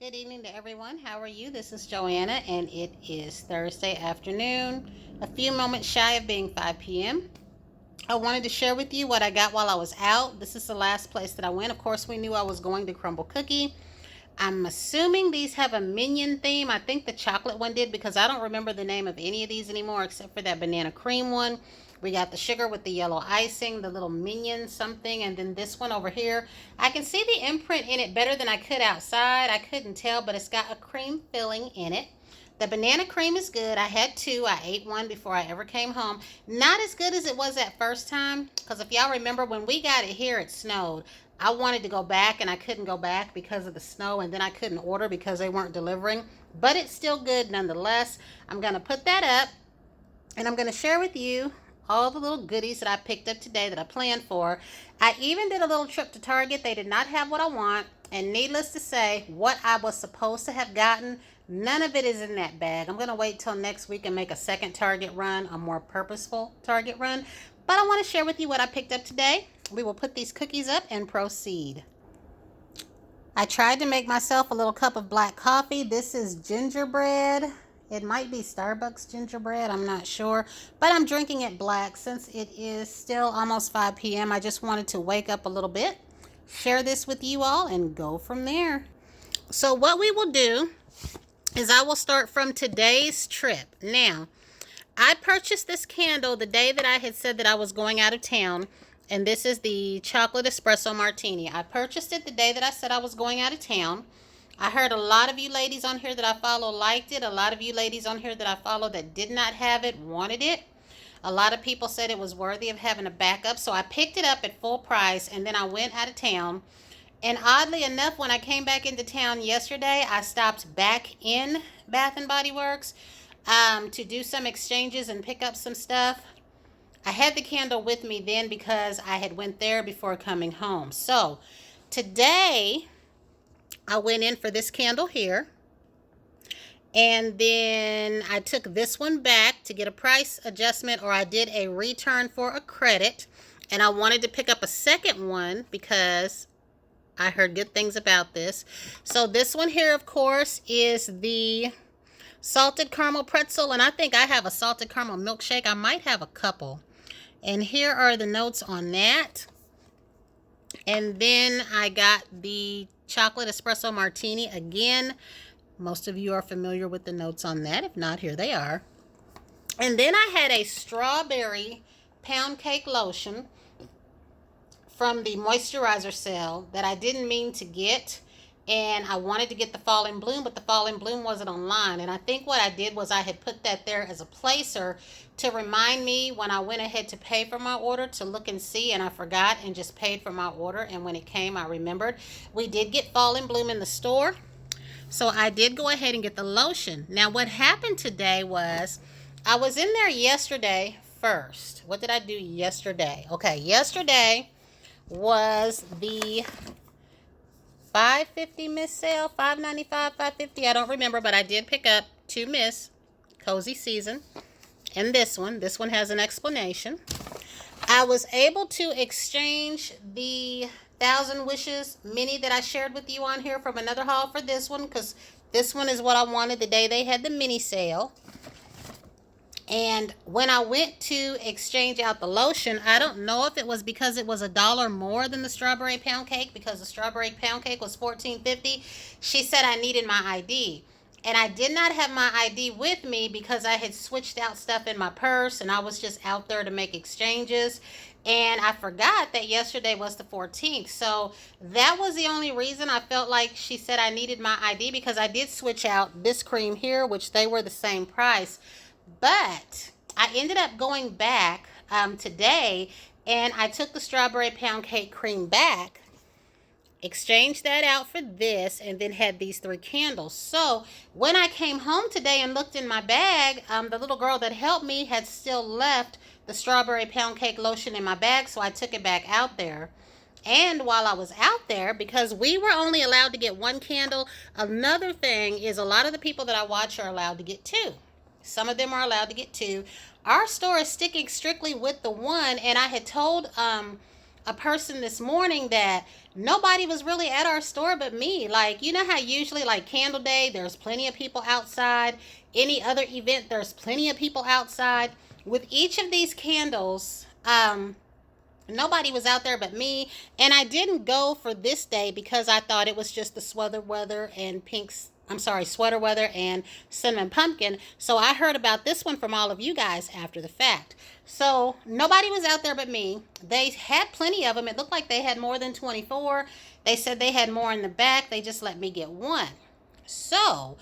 Good evening to everyone. How are you? This is Joanna, and it is Thursday afternoon, a few moments shy of being 5 p.m. I wanted to share with you what I got while I was out. This is the last place that I went. Of course, we knew I was going to Crumble Cookie. I'm assuming these have a minion theme. I think the chocolate one did because I don't remember the name of any of these anymore except for that banana cream one. We got the sugar with the yellow icing, the little minion something, and then this one over here. I can see the imprint in it better than I could outside. I couldn't tell, but it's got a cream filling in it. The banana cream is good. I had two. I ate one before I ever came home. Not as good as it was that first time, because if y'all remember when we got it here, it snowed. I wanted to go back and I couldn't go back because of the snow, and then I couldn't order because they weren't delivering. But it's still good nonetheless. I'm going to put that up and I'm going to share with you all the little goodies that I picked up today that I planned for. I even did a little trip to Target. They did not have what I want, and needless to say, what I was supposed to have gotten, none of it is in that bag. I'm going to wait till next week and make a second Target run, a more purposeful Target run. But I want to share with you what I picked up today. We will put these cookies up and proceed. I tried to make myself a little cup of black coffee. This is gingerbread. It might be Starbucks gingerbread, I'm not sure. But I'm drinking it black since it is still almost 5 p.m. I just wanted to wake up a little bit, share this with you all, and go from there. So what we will do is I will start from today's trip. Now, I purchased this candle the day that I had said that I was going out of town. And this is the chocolate espresso martini. I purchased it the day that I said I was going out of town. I heard a lot of you ladies on here that I follow liked it. A lot of you ladies on here that I follow that did not have it wanted it. A lot of people said it was worthy of having a backup. So I picked it up at full price and then I went out of town. And oddly enough, when I came back into town yesterday, I stopped back in Bath and Body Works to do some exchanges and pick up some stuff. I had the candle with me then because I had went there before coming home. So today I went in for this candle here. And then I took this one back to get a price adjustment, or I did a return for a credit. And I wanted to pick up a second one because I heard good things about this. So this one here, of course, is the salted caramel pretzel. And I think I have a salted caramel milkshake. I might have a couple. And here are the notes on that. And then I got the chocolate espresso martini. Again, most of you are familiar with the notes on that. If not, here they are. And then I had a strawberry pound cake lotion from the moisturizer sale that I didn't mean to get. And I wanted to get the Fall in Bloom, but the Fall in Bloom wasn't online. And I think what I did was I had put that there as a placer to remind me when I went ahead to pay for my order to look and see, and I forgot and just paid for my order. And when it came, I remembered. We did get Fall in Bloom in the store, so I did go ahead and get the lotion. Now, what happened today was I was in there yesterday first. What did I do yesterday? Okay, yesterday was the $5.50 Miss sale, $5.95, $5.50. I don't remember, but I did pick up two Miss Cozy Season. And this one has an explanation. I was able to exchange the Thousand Wishes mini that I shared with you on here from another haul for this one, because this one is what I wanted the day they had the mini sale. And when I went to exchange out the lotion, I don't know if it was because it was $1 more than the strawberry pound cake, because the strawberry pound cake was $14.50. She said I needed my ID. And I did not have my ID with me because I had switched out stuff in my purse and I was just out there to make exchanges. And I forgot that yesterday was the 14th. So that was the only reason I felt like she said I needed my ID, because I did switch out this cream here, which they were the same price. But I ended up going back today and I took the strawberry pound cake cream back, exchanged that out for this, and then had these three candles. So when I came home today and looked in my bag, the little girl that helped me had still left the strawberry pound cake lotion in my bag, so I took it back out there. And while I was out there, because we were only allowed to get one candle, another thing is a lot of the people that I watch are allowed to get two. Some of them are allowed to get two. Our store is sticking strictly with the one, and I had told a person this morning that nobody was really at our store but me. Like, you know how usually like Candle Day, there's plenty of people outside. Any other event, there's plenty of people outside. With each of these candles, nobody was out there but me. And I didn't go for this day because I thought it was just the sweater weather and sweater weather and cinnamon pumpkin. So I heard about this one from all of you guys after the fact. So nobody was out there but me. They had plenty of them. It looked like they had more than 24. They said they had more in the back. They just let me get one. So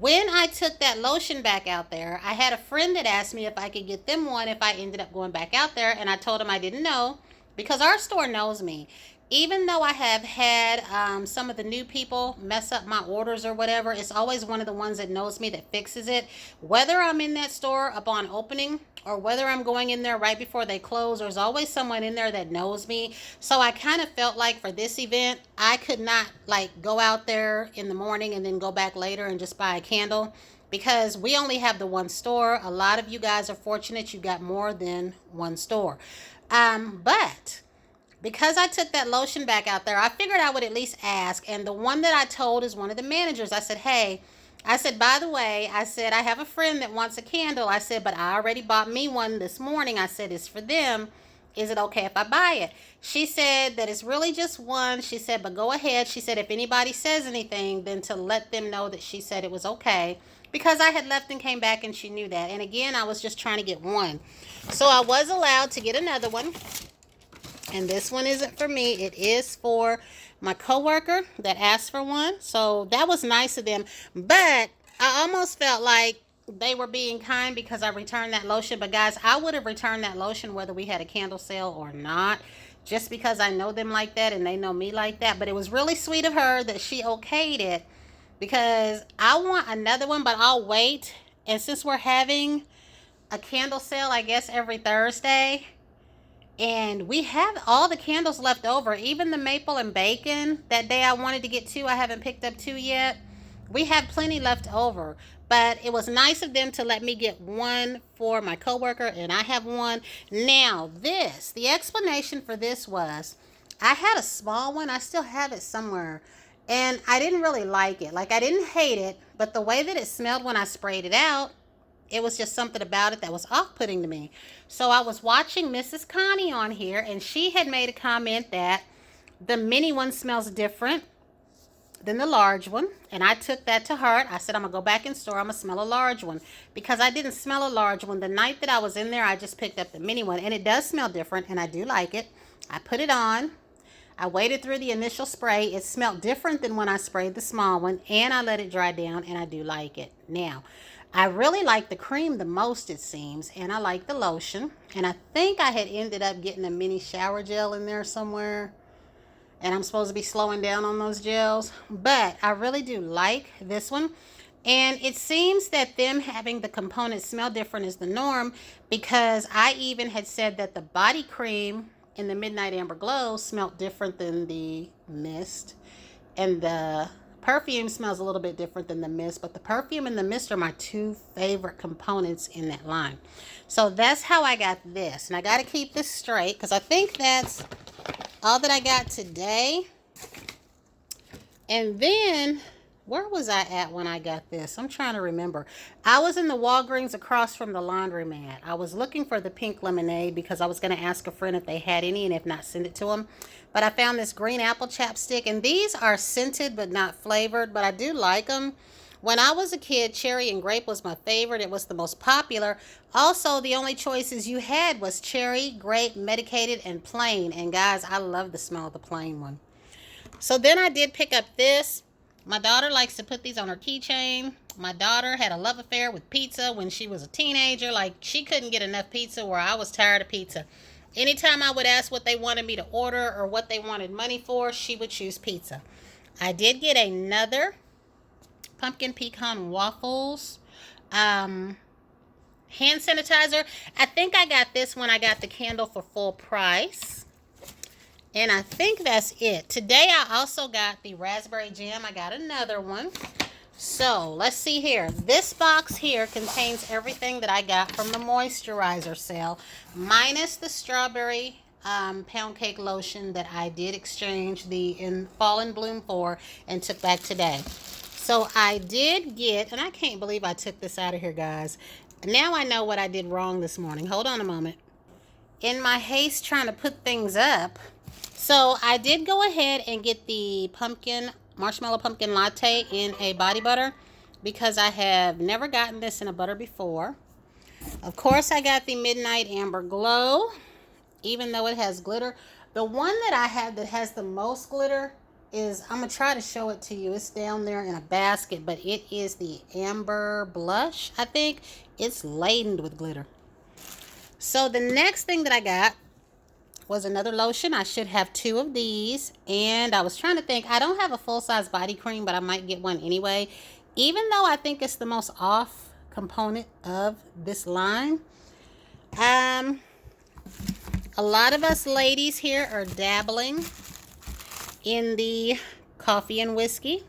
when I took that lotion back out there, I had a friend that asked me if I could get them one if I ended up going back out there, and I told him I didn't know because our store knows me. Even though I have had some of the new people mess up my orders or whatever, it's always one of the ones that knows me that fixes it. Whether I'm in that store upon opening or whether I'm going in there right before they close, there's always someone in there that knows me. So I kind of felt like for this event, I could not like go out there in the morning and then go back later and just buy a candle because we only have the one store. A lot of you guys are fortunate you got more than one store. But because I took that lotion back out there, I figured I would at least ask. And the one that I told is one of the managers. I said, hey, I said, by the way, I said, I have a friend that wants a candle. I said, but I already bought me one this morning. I said, it's for them. Is it okay if I buy it? She said that it's really just one. She said, but go ahead. She said, if anybody says anything, then to let them know that she said it was okay. Because I had left and came back and she knew that. And again, I was just trying to get one. So I was allowed to get another one. And this one isn't for me. It is for my coworker that asked for one. So that was nice of them. But I almost felt like they were being kind because I returned that lotion. But guys, I would have returned that lotion whether we had a candle sale or not. Just because I know them like that and they know me like that. But it was really sweet of her that she okayed it. Because I want another one, but I'll wait. And since we're having a candle sale, I guess, every Thursday, and we have all the candles left over, even the maple and bacon. That day I wanted to get two. I haven't picked up two yet. We have plenty left over. But it was nice of them to let me get one for my coworker, and I have one. Now, the explanation for this was, I had a small one. I still have it somewhere. And I didn't really like it. Like, I didn't hate it, but the way that it smelled when I sprayed it out, it was just something about it that was off-putting to me. So I was watching Mrs. Connie on here, and she had made a comment that the mini one smells different than the large one. And I took that to heart. I said, I'm going to go back in store. I'm going to smell a large one. Because I didn't smell a large one. The night that I was in there, I just picked up the mini one. And it does smell different, and I do like it. I put it on. I waited through the initial spray. It smelled different than when I sprayed the small one. And I let it dry down, and I do like it. Now, I really like the cream the most, it seems, and I like the lotion. And I think I had ended up getting a mini shower gel in there somewhere. And I'm supposed to be slowing down on those gels. But I really do like this one. And it seems that them having the components smell different is the norm, because I even had said that the body cream in the Midnight Amber Glow smelled different than the mist. And the perfume smells a little bit different than the mist, but the perfume and the mist are my two favorite components in that line. So that's how I got this. And I got to keep this straight because I think that's all that I got today. And then, where was I at when I got this? I'm trying to remember. I was in the Walgreens across from the laundromat. I was looking for the pink lemonade because I was going to ask a friend if they had any, and if not, send it to them. But I found this green apple chapstick, and these are scented but not flavored, but I do like them. When I was a kid, cherry and grape was my favorite. It was the most popular. Also, the only choices you had was cherry, grape, medicated, and plain. And guys, I love the smell of the plain one. So then I did pick up this. My daughter likes to put these on her keychain. My daughter had a love affair with pizza when she was a teenager. Like, she couldn't get enough pizza, where I was tired of pizza. Anytime I would ask what they wanted me to order or what they wanted money for, she would choose pizza. I did get another pumpkin pecan waffles hand sanitizer. I think I got this when I got the candle for full price. And I think that's it. Today I also got the raspberry jam. I got another one. So let's see here. This box here contains everything that I got from the moisturizer sale, minus the strawberry pound cake lotion that I did exchange the Fall in Bloom for and took back today. So I did get, and I can't believe I took this out of here, guys. Now I know what I did wrong this morning. Hold on a moment. In my haste trying to put things up, so I did go ahead and get the marshmallow pumpkin latte in a body butter because I have never gotten this in a butter before. Of course, I got the Midnight Amber Glow, even though it has glitter. The one that I have that has the most glitter is, I'm going to try to show it to you. It's down there in a basket, but it is the Amber Blush, I think. It's laden with glitter. So the next thing that I got was another lotion. I should have 2 of these. And I was trying to think, I don't have a full-size body cream, but I might get one anyway. Even though I think it's the most off component of this line. A lot of us ladies here are dabbling in the coffee and whiskey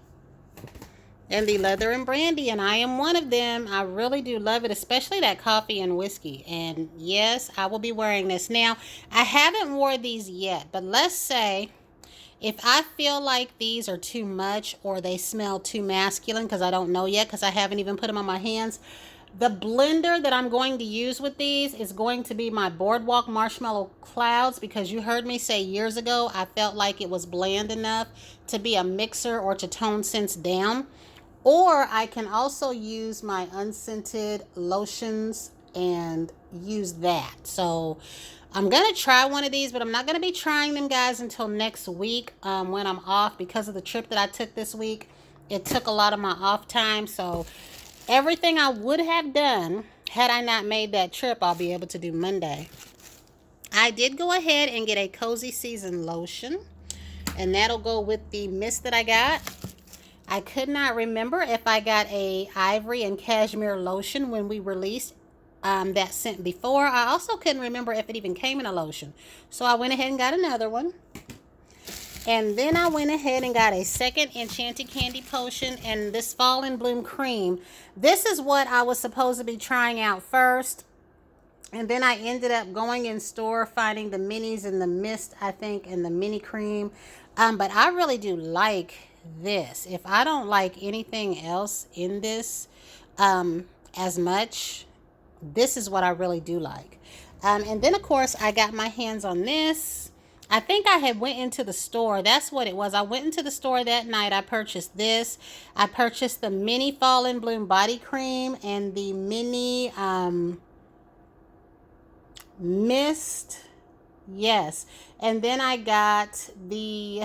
and the leather and brandy, and I am one of them. I really do love it, especially that coffee and whiskey. And yes, I will be wearing this. Now, I haven't wore these yet, but let's say if I feel like these are too much or they smell too masculine, because I don't know yet because I haven't even put them on my hands, the blender that I'm going to use with these is going to be my Boardwalk Marshmallow Clouds, because you heard me say years ago I felt like it was bland enough to be a mixer or to tone scents down. Or I can also use my unscented lotions and use that. So I'm going to try one of these, but I'm not going to be trying them, guys, until next week when I'm off, because of the trip that I took this week. It took a lot of my off time. So everything I would have done had I not made that trip, I'll be able to do Monday. I did go ahead and get a Cozy Season lotion, and that'll go with the mist that I got. I could not remember if I got a ivory and cashmere lotion when we released that scent before. I also couldn't remember if it even came in a lotion. So I went ahead and got another one. And then I went ahead and got a second Enchanted Candy Potion and this Fall in Bloom cream. This is what I was supposed to be trying out first. And then I ended up going in store, finding the minis and the mist, I think, and the mini cream. But I really do like this. If I don't like anything else in this as much, this is what I really do like. And then, of course, I got my hands on this. I think I had went into the store. That's what it was. I went into the store that night. I purchased this. I purchased the mini Fall in Bloom body cream and the mini mist. Yes. And then I got the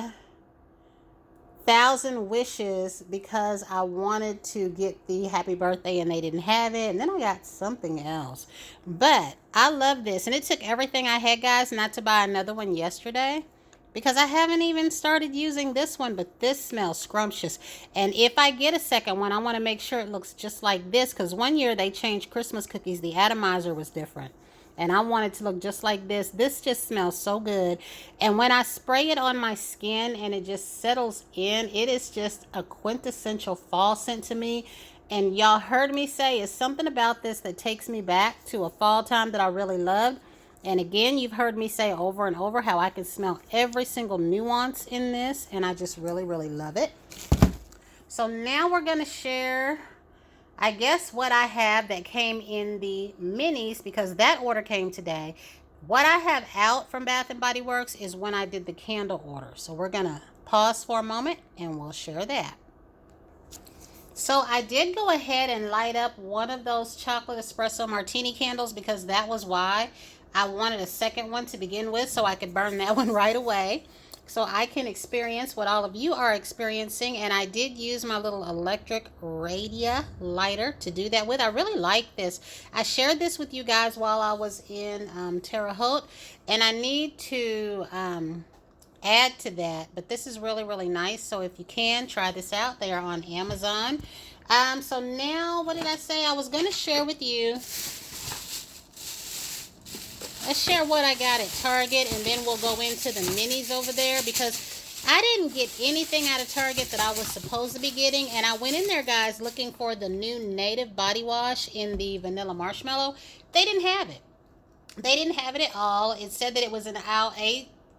1,000 Wishes because I wanted to get the happy birthday and they didn't have it. And then I got something else. But I love this. And it took everything I had, guys, not to buy another one yesterday, because I haven't even started using this one. But this smells scrumptious. And if I get a second one, I want to make sure it looks just like this, because one year they changed Christmas cookies. The atomizer was different. And I want it to look just like this. This just smells so good. And when I spray it on my skin and it just settles in, it is just a quintessential fall scent to me. And y'all heard me say it's something about this that takes me back to a fall time that I really loved. And again, you've heard me say over and over how I can smell every single nuance in this. And I just really, really love it. So now we're going to share, I guess, what I have that came in the minis, because that order came today. What I have out from Bath & Body Works is when I did the candle order. So we're going to pause for a moment and we'll share that. So I did go ahead and light up one of those chocolate espresso martini candles, because that was why I wanted a second one to begin with, so I could burn that one right away, so I can experience what all of you are experiencing. And I did use my little electric radia lighter to do that with. I really like this. I shared this with you guys while I was in Terre Haute, and I need to add to that, but this is really, really nice. So if you can, try this out. They are on Amazon. So now, what did I say? I was going to share with you. Let's share what I got at Target, and then we'll go into the minis over there, because I didn't get anything out of Target that I was supposed to be getting. And I went in there, guys, looking for the new Native body wash in the vanilla marshmallow. They didn't have it. They didn't have it at all. It said that it was in aisle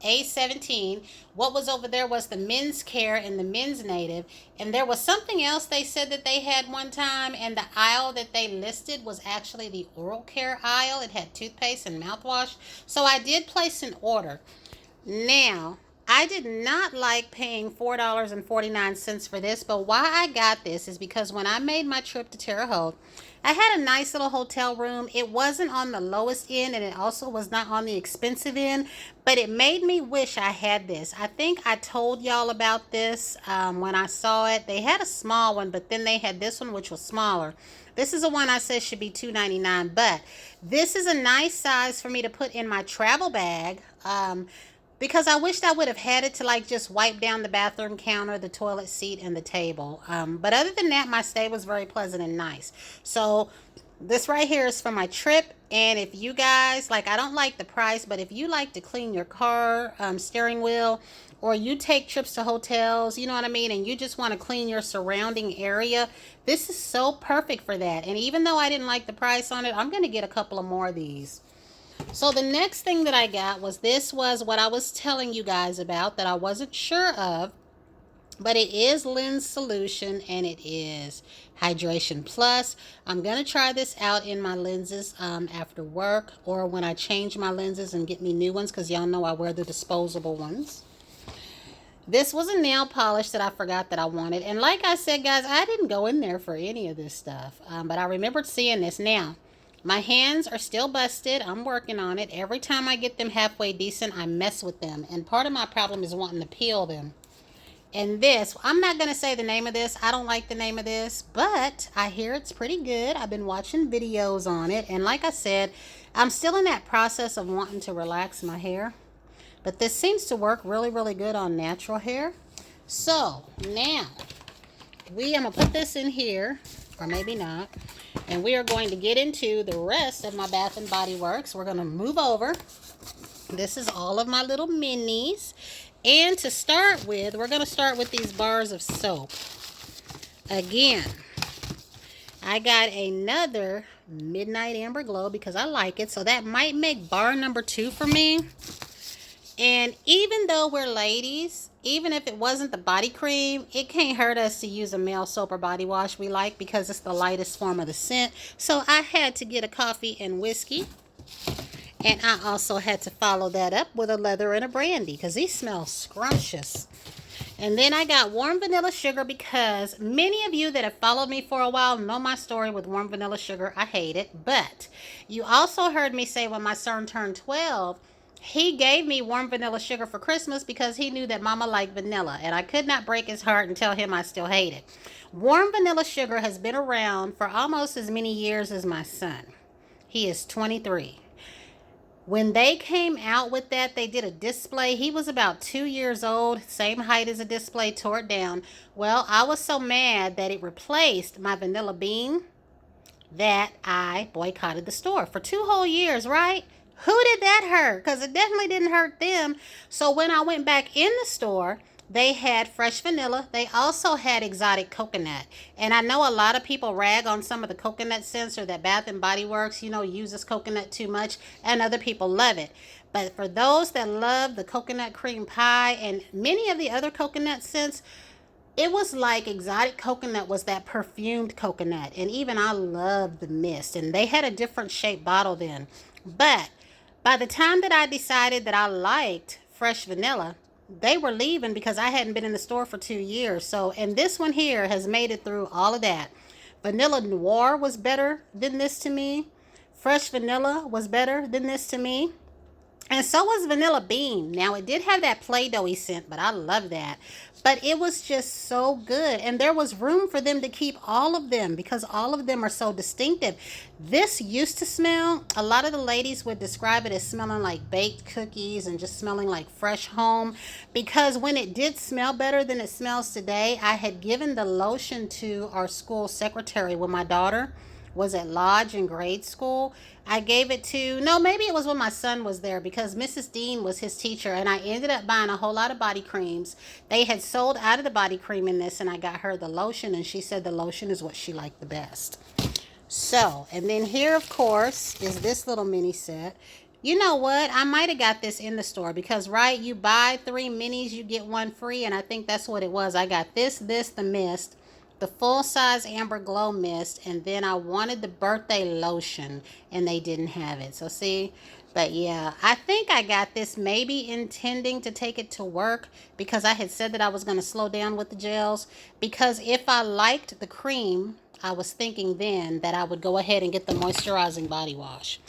A17. What was over there was the men's care and the men's native. And there was something else they said that they had one time. And the aisle that they listed was actually the oral care aisle. It had toothpaste and mouthwash. So I did place an order. Now, I did not like paying $4.49 for this, but why I got this is because when I made my trip to Terre Haute, I had a nice little hotel room. It wasn't on the lowest end, and it also was not on the expensive end, but it made me wish I had this. I think I told y'all about this when I saw it. They had a small one, but then they had this one, which was smaller. This is the one I said should be $2.99, but this is a nice size for me to put in my travel bag. Because I wished I would have had it to like just wipe down the bathroom counter, the toilet seat, and the table. But other than that, my stay was very pleasant and nice. So this right here is for my trip. And if you guys, like, I don't like the price, but if you like to clean your car steering wheel, or you take trips to hotels, you know what I mean, and you just want to clean your surrounding area, this is so perfect for that. And even though I didn't like the price on it, I'm going to get a couple of more of these. So the next thing that I got was this was what I was telling you guys about that I wasn't sure of, but it is Lens Solution and it is Hydration Plus. I'm going to try this out in my lenses after work or when I change my lenses and get me new ones because y'all know I wear the disposable ones. This was a nail polish that I forgot that I wanted. And like I said, guys, I didn't go in there for any of this stuff, but I remembered seeing this. Now, my hands are still busted. I'm working on it. Every time I get them halfway decent, I mess with them. And part of my problem is wanting to peel them. And this, I'm not going to say the name of this. I don't like the name of this, but I hear it's pretty good. I've been watching videos on it. And like I said, I'm still in that process of wanting to relax my hair. But this seems to work really, really good on natural hair. So now, I'm going to put this in here, or maybe not. And we are going to get into the rest of my Bath and Body Works. We're going to move over. This is all of my little minis. And to start with, we're going to start with these bars of soap. Again, I got another Midnight Amber Glow because I like it. So that might make bar number 2 for me. And even though we're ladies, even if it wasn't the body cream, it can't hurt us to use a male soap or body wash we like because it's the lightest form of the scent. So I had to get a coffee and whiskey. And I also had to follow that up with a leather and a brandy because these smell scrumptious. And then I got warm vanilla sugar because many of you that have followed me for a while know my story with warm vanilla sugar. I hate it. But you also heard me say when my son turned 12, he gave me warm vanilla sugar for Christmas because he knew that Mama liked vanilla. And I could not break his heart and tell him I still hate it. Warm vanilla sugar has been around for almost as many years as my son. He is 23. When they came out with that, they did a display. He was about 2 years old, same height as a display, tore it down. Well, I was so mad that it replaced my vanilla bean that I boycotted the store for 2 whole years, right? Who did that hurt? Because it definitely didn't hurt them. So when I went back in the store, they had fresh vanilla. They also had exotic coconut. And I know a lot of people rag on some of the coconut scents or that Bath and Body Works, uses coconut too much. And other people love it. But for those that love the coconut cream pie and many of the other coconut scents, it was like exotic coconut was that perfumed coconut. And even I love the mist. And they had a different shaped bottle then. But by the time that I decided that I liked fresh vanilla, they were leaving because I hadn't been in the store for 2 years. So, and this one here has made it through all of that. Vanilla Noir was better than this to me. Fresh vanilla was better than this to me. And so was Vanilla Bean. Now, it did have that Play-Doh-y scent, but I love that. But it was just so good. And there was room for them to keep all of them because all of them are so distinctive. This used to smell, a lot of the ladies would describe it as smelling like baked cookies and just smelling like fresh home. Because when it did smell better than it smells today, I had given the lotion to our school secretary when my daughter was at Lodge in grade school. I gave it to, no, maybe it was when my son was there because Mrs. Dean was his teacher and I ended up buying a whole lot of body creams. They had sold out of the body cream in this and I got her the lotion and she said the lotion is what she liked the best. So, and then here, of course, is this little mini set. You know what? I might have got this in the store because, right, you buy 3 minis, you get 1 free, and I think that's what it was. I got the mist, the full-size Amber Glow mist, and then I wanted the birthday lotion, and they didn't have it. So, see? But, yeah, I think I got this maybe intending to take it to work because I had said that I was going to slow down with the gels. Because if I liked the cream, I was thinking then that I would go ahead and get the moisturizing body wash.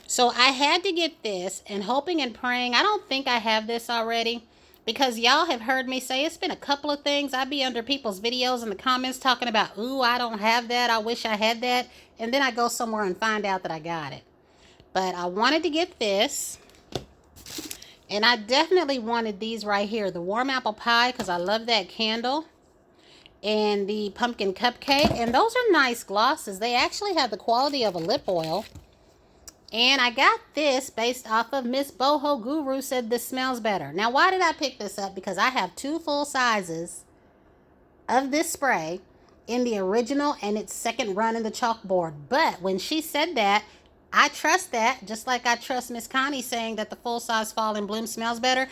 So I had to get this and hoping and praying. I don't think I have this already because y'all have heard me say it's been a couple of things. I be under people's videos in the comments talking about, ooh, I don't have that. I wish I had that. And then I go somewhere and find out that I got it. But I wanted to get this. And I definitely wanted these right here. The warm apple pie because I love that candle. And the pumpkin cupcake. And those are nice glosses. They actually have the quality of a lip oil. And I got this based off of Miss Boho Guru said this smells better. Now, why did I pick this up? Because I have 2 full sizes of this spray in the original and its second run in the chalkboard. But when she said that, I trust that, just like I trust Miss Connie saying that the full size Fall in Bloom smells better.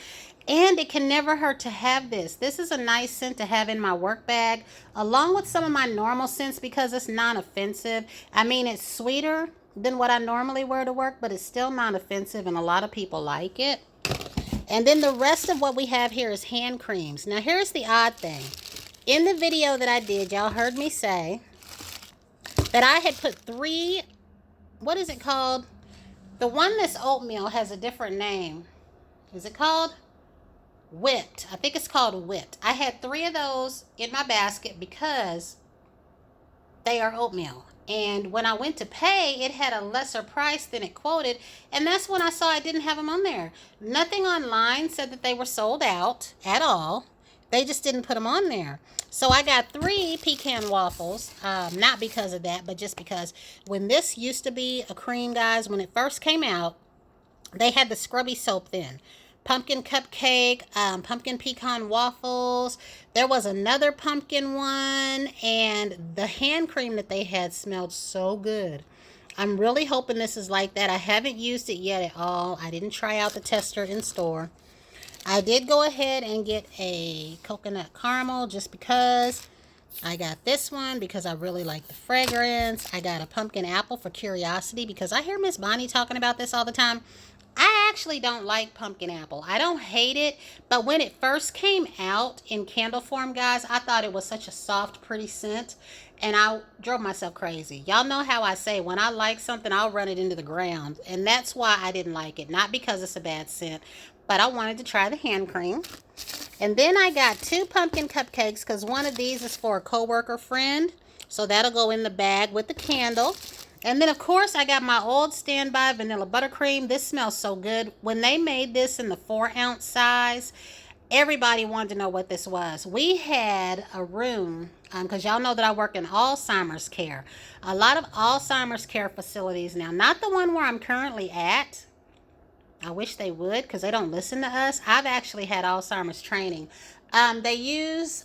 And it can never hurt to have this. This is a nice scent to have in my work bag, along with some of my normal scents because it's non-offensive. I mean, it's sweeter than what I normally wear to work, but it's still non-offensive and a lot of people like it. And then the rest of what we have here is hand creams. Now here's the odd thing. In the video that I did, y'all heard me say that I had put 3, what is it called? The one that's oatmeal has a different name. Is it called? Whipped. I think it's called Whipped. I had 3 of those in my basket because they are oatmeal. And when I went to pay, it had a lesser price than it quoted. And that's when I saw I didn't have them on there. Nothing online said that they were sold out at all. They just didn't put them on there. So I got 3 pecan waffles. Not because of that, but just because when this used to be a cream, guys, when it first came out, they had the scrubby soap then. Pumpkin cupcake, pumpkin pecan waffles. There was another pumpkin one, and the hand cream that they had smelled so good. I'm really hoping this is like that. I haven't used it yet at all. I didn't try out the tester in store. I did go ahead and get a coconut caramel just because. I got this one because I really like the fragrance. I got a pumpkin apple for curiosity because I hear Miss Bonnie talking about this all the time. I actually don't like pumpkin apple. I don't hate it, but when it first came out in candle form, guys, I thought it was such a soft, pretty scent, and I drove myself crazy. Y'all know how I say when I like something, I'll run it into the ground, and that's why I didn't like it. Not because it's a bad scent, but I wanted to try the hand cream. And then I got 2 pumpkin cupcakes because one of these is for a coworker friend, so that'll go in the bag with the candle. And then, of course, I got my old standby vanilla buttercream. This smells so good. When they made this in the 4-ounce size, everybody wanted to know what this was. We had a room, because y'all know that I work in Alzheimer's care. A lot of Alzheimer's care facilities now. Not the one where I'm currently at. I wish they would because they don't listen to us. I've actually had Alzheimer's training. They use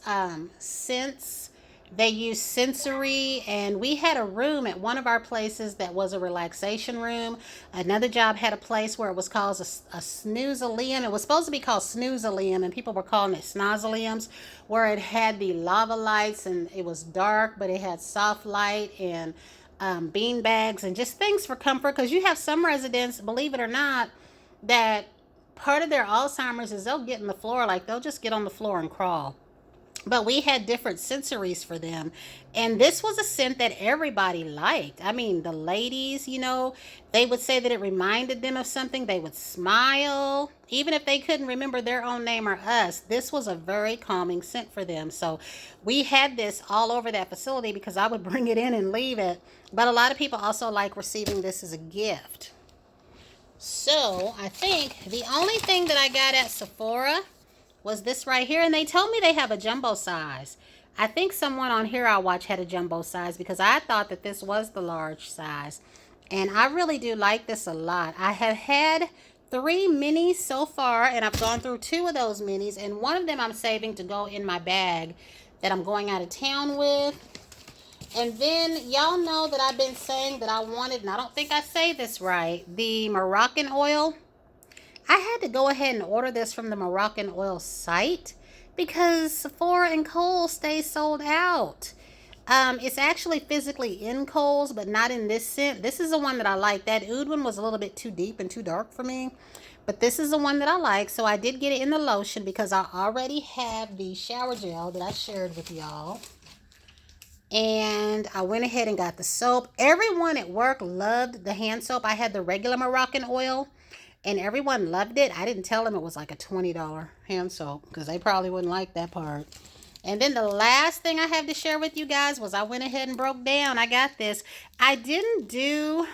scents. They use sensory, and we had a room at one of our places that was a relaxation room. Another job had a place where it was called a snoozalium. It was supposed to be called snoozalium, and people were calling it snozaliums, where it had the lava lights, and it was dark, but it had soft light and bean bags and just things for comfort. Because you have some residents, believe it or not, that part of their Alzheimer's is they'll get in the floor, like they'll just get on the floor and crawl. But we had different sensories for them. And this was a scent that everybody liked. I mean, the ladies, you know, they would say that it reminded them of something. They would smile. Even if they couldn't remember their own name or us, this was a very calming scent for them. So we had this all over that facility because I would bring it in and leave it. But a lot of people also like receiving this as a gift. So I think the only thing that I got at Sephora was this right here, and they told me they have a jumbo size. I think someone on here I watch had a jumbo size because I thought that this was the large size, and I really do like this a lot. I have had 3 minis so far, and I've gone through 2 of those minis, and one of them I'm saving to go in my bag that I'm going out of town with. And then y'all know that I've been saying that I wanted, and I don't think I say this right, the Moroccan oil. I had to go ahead and order this from the Moroccan oil site because Sephora and Kohl's stay sold out. It's actually physically in Kohl's, but not in this scent. This is the one that I like. That Oud one was a little bit too deep and too dark for me. But this is the one that I like. So I did get it in the lotion because I already have the shower gel that I shared with y'all. And I went ahead and got the soap. Everyone at work loved the hand soap. I had the regular Moroccan oil, and everyone loved it. I didn't tell them it was like a $20 hand soap because they probably wouldn't like that part. And then the last thing I have to share with you guys was I went ahead and broke down. I got this. I didn't do,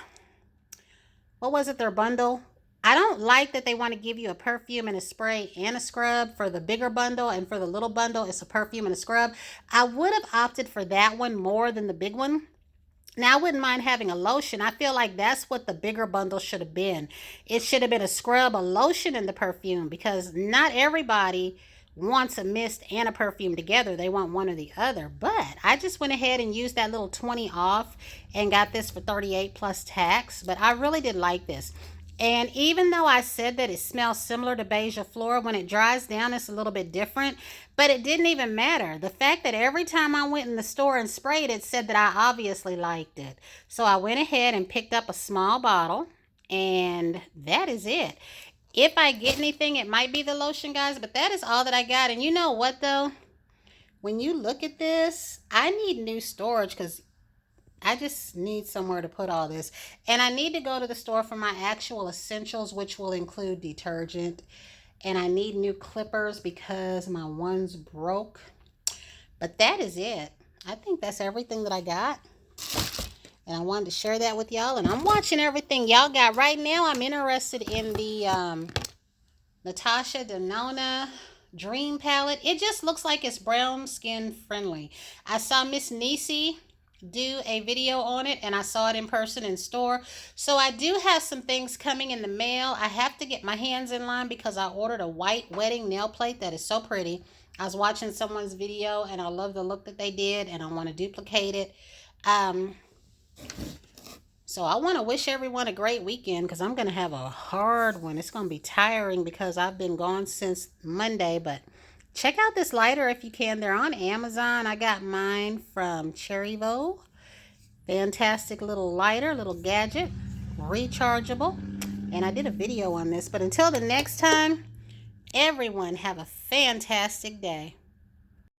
what was it, their bundle? I don't like that they want to give you a perfume and a spray and a scrub for the bigger bundle, and for the little bundle, it's a perfume and a scrub. I would have opted for that one more than the big one. Now, I wouldn't mind having a lotion. I feel like that's what the bigger bundle should have been. It should have been a scrub, a lotion, and the perfume, because not everybody wants a mist and a perfume together. They want one or the other. But I just went ahead and used that little 20 off and got this for 38 plus tax. But I really did like this. And even though I said that it smells similar to Beige Flora, when it dries down, it's a little bit different. But it didn't even matter. The fact that every time I went in the store and sprayed it said that I obviously liked it. So I went ahead and picked up a small bottle. And that is it. If I get anything, it might be the lotion, guys. But that is all that I got. And you know what, though? When you look at this, I need new storage because I just need somewhere to put all this. And I need to go to the store for my actual essentials, which will include detergent. And I need new clippers because my ones broke. But that is it. I think that's everything that I got. And I wanted to share that with y'all. And I'm watching everything y'all got right now. I'm interested in the Natasha Denona Dream Palette. It just looks like it's brown skin friendly. I saw Miss Nisi do a video on it, and I saw it in person in store. So I do have some things coming in the mail. I have to get my hands in line because I ordered a white wedding nail plate that is so pretty. I was watching someone's video and I love the look that they did, and I want to duplicate it. So I want to wish everyone a great weekend because I'm going to have a hard one. It's going to be tiring because I've been gone since Monday, but check out this lighter if you can. They're on Amazon. I got mine from Cherryvo. Fantastic little lighter, little gadget, rechargeable. And I did a video on this. But until the next time, everyone have a fantastic day.